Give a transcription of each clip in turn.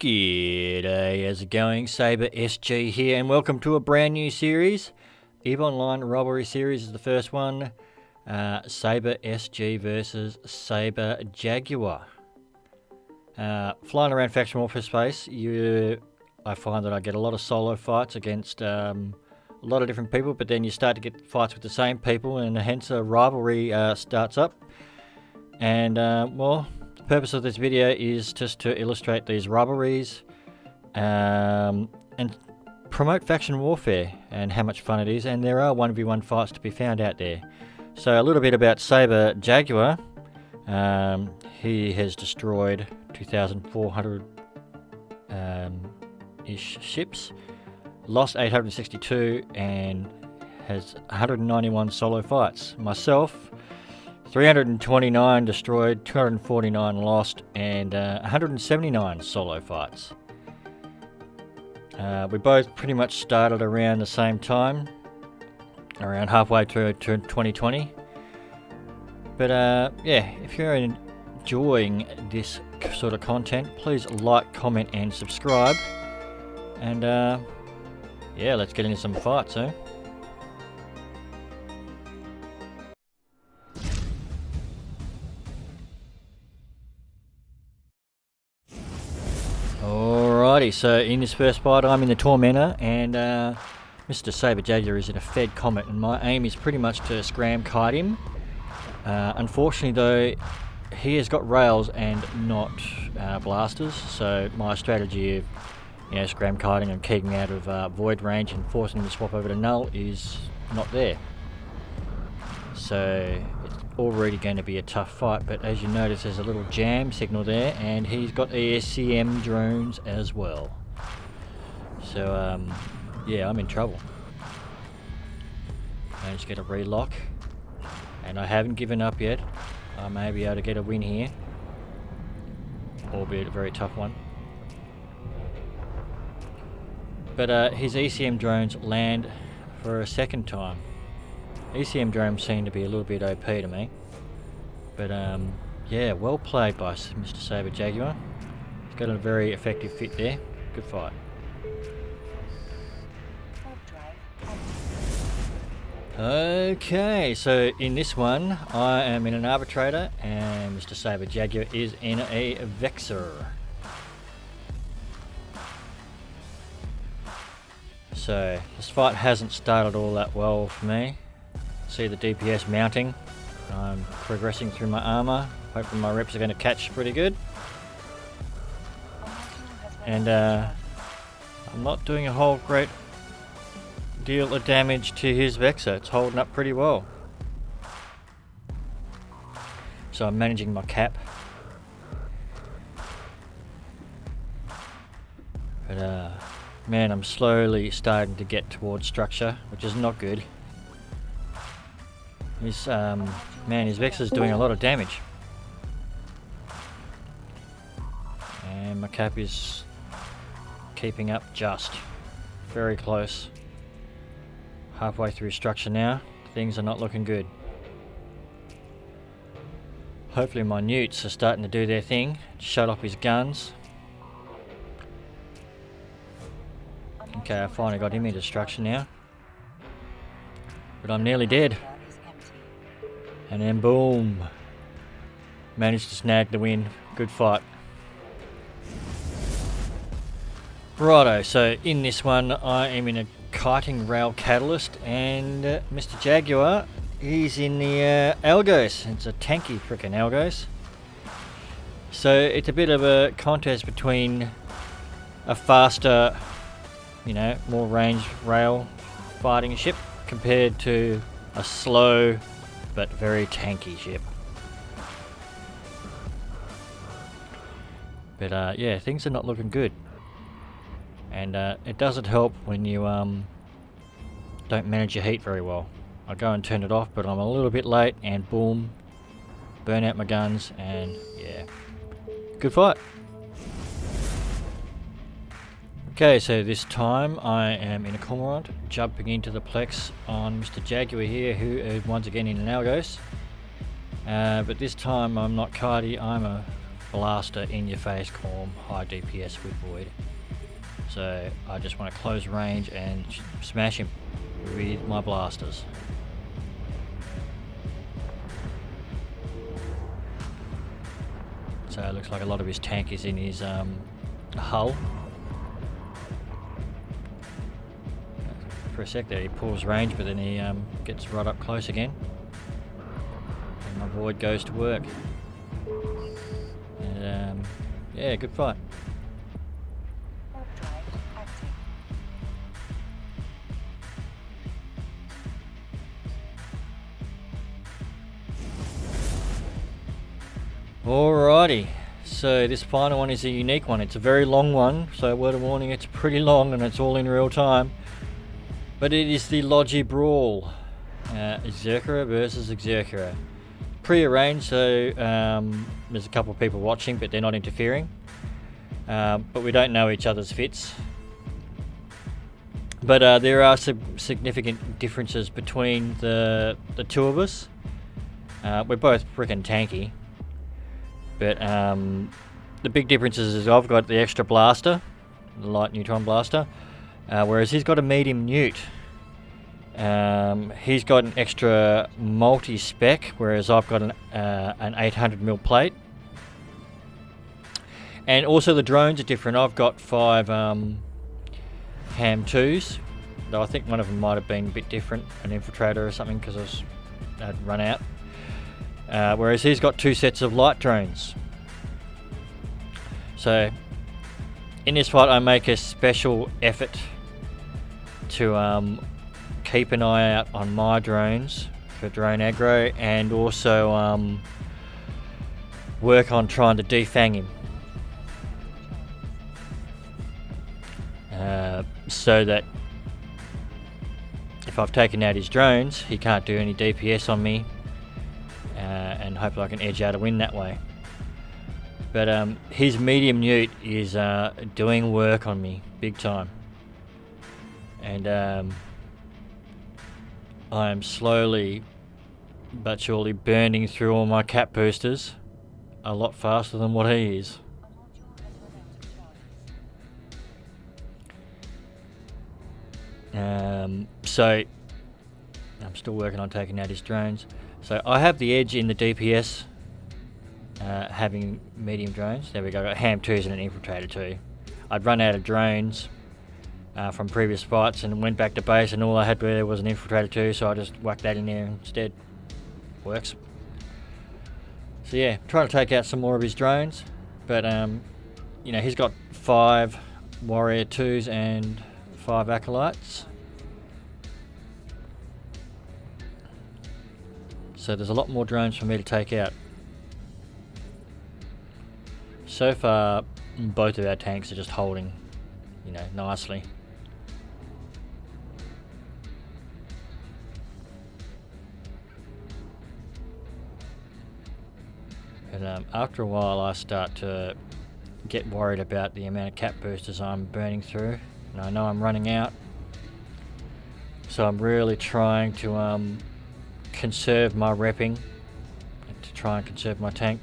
G'day, how's it going? Sabre SG here, and welcome to a brand new series. EVE Online Rivalry series is the first one. Sabre SG versus Sabre Jaguar. Flying around faction warfare space, I find that I get a lot of solo fights against a lot of different people, but then you start to get fights with the same people, and hence a rivalry starts up. And well, the purpose of this video is just to illustrate these rivalries and promote faction warfare and how much fun it is, and there are 1v1 fights to be found out there. So a little bit about Sabre Jaguar. He has destroyed 2,400 ish ships, lost 862, and has 191 solo fights. Myself, 329 destroyed, 249 lost, and 179 solo fights. We both pretty much started around the same time, around halfway through 2020. But yeah, if you're enjoying this sort of content, please like, comment, and subscribe. And yeah, let's get into some fights, eh? Alrighty, so in this first fight I'm in the Tormentor, and Mr. Sabre Jaguar is in a Fed Comet, and my aim is pretty much to scram kite him. Unfortunately though, he has got rails and not blasters, so my strategy of scram kiting and keeping out of void range and forcing him to swap over to null is not there. So it's already going to be a tough fight, but as you notice there's a little jam signal there, and he's got ESCM drones as well. So yeah, I'm in trouble. Managed to get a relock, and I haven't given up yet. I may be able to get a win here, albeit a very tough one. But his ECM drones land for a second time. ECM drones seem to be a little bit OP to me. But yeah, well played by Mr. Sabre Jaguar. He's got a very effective fit there. Good fight. Okay, so in this one I am in an Arbitrator and Mr. Sabre Jaguar is in a Vexor. So this fight hasn't started all that well for me. See the DPS mounting. I'm progressing through my armor. Hopefully my reps are going to catch pretty good. And I'm not doing a whole great deal of damage to his Vexor. It's holding up pretty well. So I'm managing my cap. But man, I'm slowly starting to get towards structure, which is not good. His man, his Vexor's doing a lot of damage. And my cap is keeping up just. Very close. Halfway through structure now. Things are not looking good. Hopefully my newts are starting to do their thing. Shut off his guns. Okay, I finally got him into structure now. But I'm nearly dead. And then boom. Managed to snag the win. Good fight. Righto, so in this one I am in a kiting rail catalyst, and Mr. Jaguar, he's in the Algos. It's a tanky frickin' Algos. So it's a bit of a contest between a faster, more ranged rail fighting ship compared to a slow but very tanky ship. But yeah, things are not looking good. And it doesn't help when you don't manage your heat very well. I go and turn it off, but I'm a little bit late, and boom, burn out my guns, and yeah, good fight. Okay, so this time I am in a Cormorant, jumping into the Plex on Mr. Jaguar here, who is once again in an Algos. But this time I'm not kitey, I'm a blaster in your face corm, high DPS with void. So I just want to close range and smash him with my blasters. So it looks like a lot of his tank is in his hull. For a sec there he pulls range, but then he gets right up close again. And my void goes to work. And yeah, good fight. Alrighty, so this final one is a unique one. It's a very long one, so word of warning, it's pretty long and it's all in real time. But it is the Logi Brawl, Xerkera versus Xerkera. Pre-arranged, so there's a couple of people watching, but they're not interfering. But we don't know each other's fits. But there are some significant differences between the two of us. We're both freaking tanky. But the big difference is I've got the extra blaster, the light neutron blaster, whereas he's got a medium newt. He's got an extra multi-spec, whereas I've got an 800mm plate. And also the drones are different. I've got 5 Ham 2s, though I think one of them might have been a bit different, an infiltrator or something, because I'd run out. Whereas he's got 2 sets of light drones. So in this fight I make a special effort to keep an eye out on my drones for drone aggro, and also work on trying to defang him, so that if I've taken out his drones he can't do any DPS on me. And hopefully I can edge out a win that way. But his medium newt is doing work on me big time, and I am slowly but surely burning through all my cap boosters a lot faster than what he is. So I'm still working on taking out his drones. So I have the edge in the DPS, having medium drones. There we go, I got Ham 2s and an infiltrator too. I'd run out of drones from previous fights and went back to base, and all I had there was an infiltrator 2, so I just whacked that in there instead. Works. So yeah, trying to take out some more of his drones, but you know, he's got 5 warrior 2s and 5 acolytes. So there's a lot more drones for me to take out. So far, both of our tanks are just holding, you know, nicely. But after a while I start to get worried about the amount of cap boosters I'm burning through, and I know I'm running out. So I'm really trying to conserve my repping, to try and conserve my tank,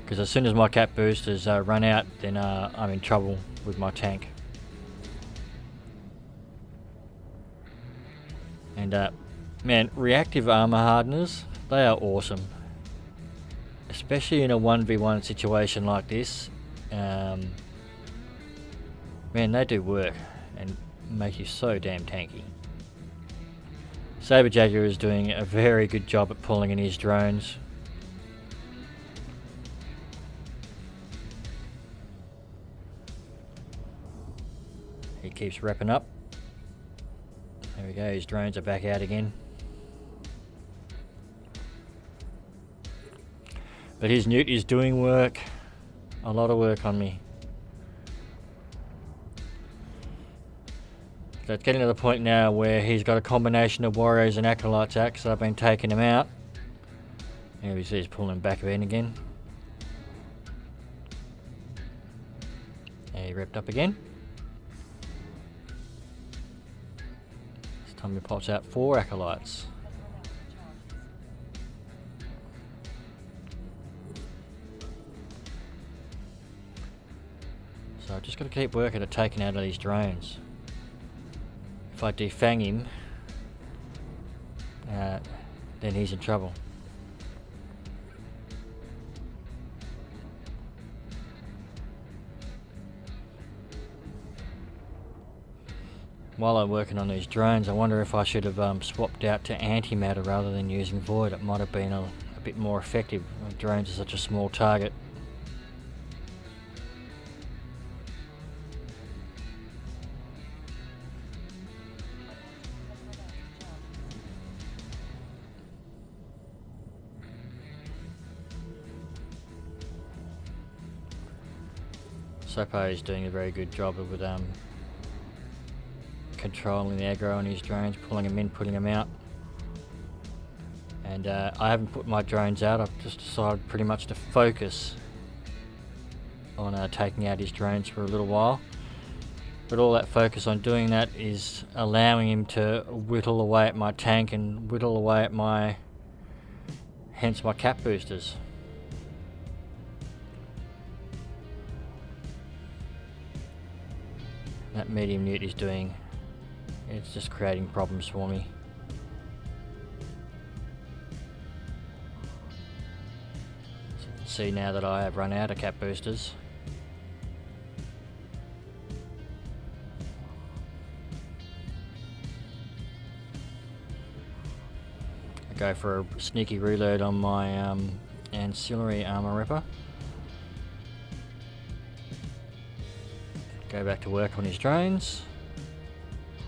because as soon as my cap boosters run out, then I'm in trouble with my tank. And man, reactive armor hardeners, they are awesome, especially in a 1v1 situation like this. Man, they do work and make you so damn tanky. Sabre Jaguar is doing a very good job at pulling in his drones. He keeps repping up. There we go, his drones are back out again. But his newt is doing work, a lot of work on me. So it's getting to the point now where he's got a combination of warriors and acolytes out, because I've been taking him out. Here we see he's pulling back in again. And he repped up again. This time he pops out 4 acolytes. So I've just got to keep working at taking out of these drones. If I defang him, then he's in trouble. While I'm working on these drones, I wonder if I should have swapped out to antimatter rather than using void. It might have been a bit more effective. Drones are such a small target. Sabre is doing a very good job with controlling the aggro on his drones, pulling them in, putting them out. And I haven't put my drones out. I've just decided pretty much to focus on taking out his drones for a little while. But all that focus on doing that is allowing him to whittle away at my tank and whittle away at hence my cap boosters. That medium newt is doing, it's just creating problems for me. So you can see now that I have run out of cap boosters. I go for a sneaky reload on my ancillary armor ripper. Go back to work on his drones,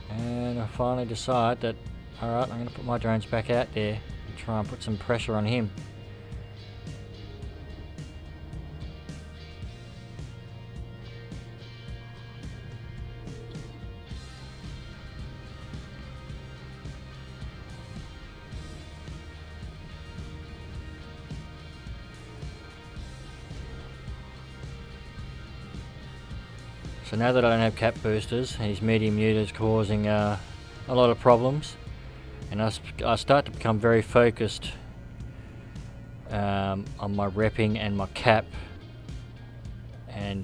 and I finally decide that, alright, I'm going to put my drones back out there and try and put some pressure on him. So now that I don't have cap boosters, his medium newt is causing a lot of problems, and I start to become very focused on my repping and my cap, and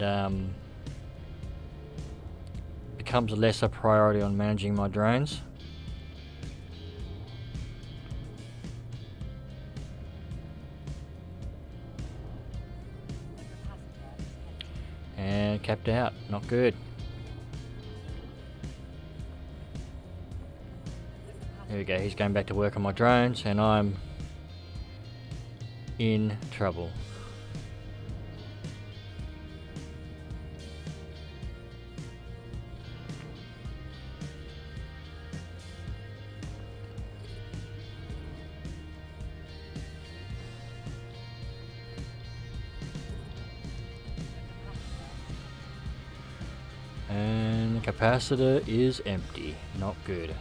becomes a lesser priority on managing my drones. And capped out, not good. There we go, he's going back to work on my drones and I'm in trouble. And the capacitor is empty, not good.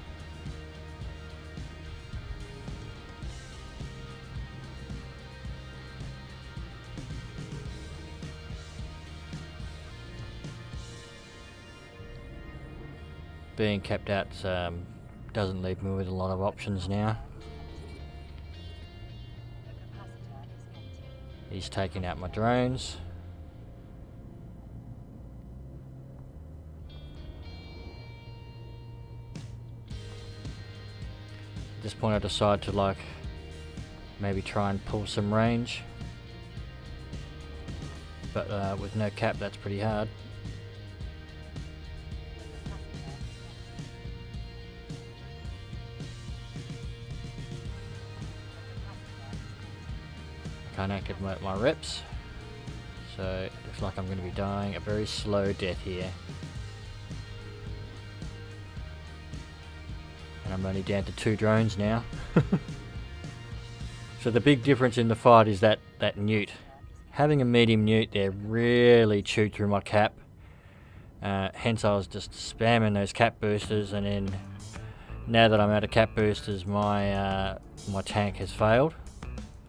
Being capped out doesn't leave me with a lot of options now. He's taking out my drones. At this point I decide to maybe try and pull some range, but with no cap that's pretty hard. Can't activate my reps, so it looks like I'm going to be dying a very slow death here. And I'm only down to 2 drones now. So the big difference in the fight is that newt. Having a medium newt there really chewed through my cap. Hence I was just spamming those cap boosters, and then now that I'm out of cap boosters, my tank has failed.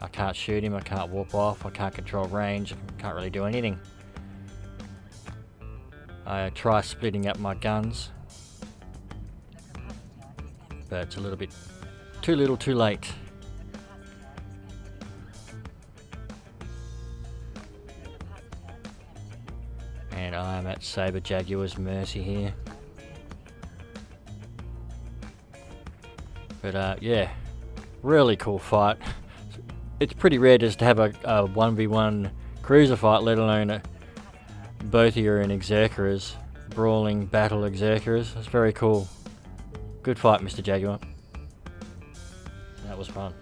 I can't shoot him, I can't warp off, I can't control range, I can't really do anything. I try splitting up my guns, but it's a little bit too little too late. And And I am at Sabre Jaguar's mercy here. But yeah, really cool fight. It's pretty rare just to have a 1v1 cruiser fight, let alone both of you are in Exercerers, brawling battle Exercerers. That's very cool. Good fight, Mr. Jaguar. That was fun.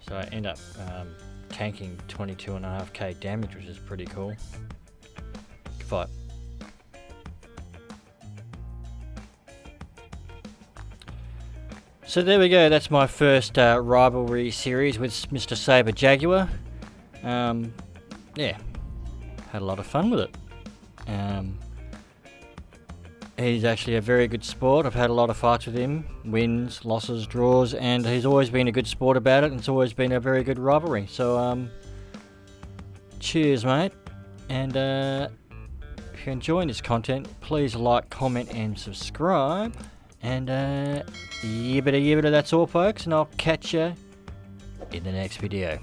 So I end up tanking 22.5k damage, which is pretty cool. Good fight. So there we go, that's my first rivalry series with Mr. Sabre Jaguar. Yeah, had a lot of fun with it. He's actually a very good sport. I've had a lot of fights with him, wins, losses, draws, and he's always been a good sport about it, and it's always been a very good rivalry. So, cheers, mate. And if you're enjoying this content, please like, comment, and subscribe. And yibbida, that's all, folks, and I'll catch you in the next video.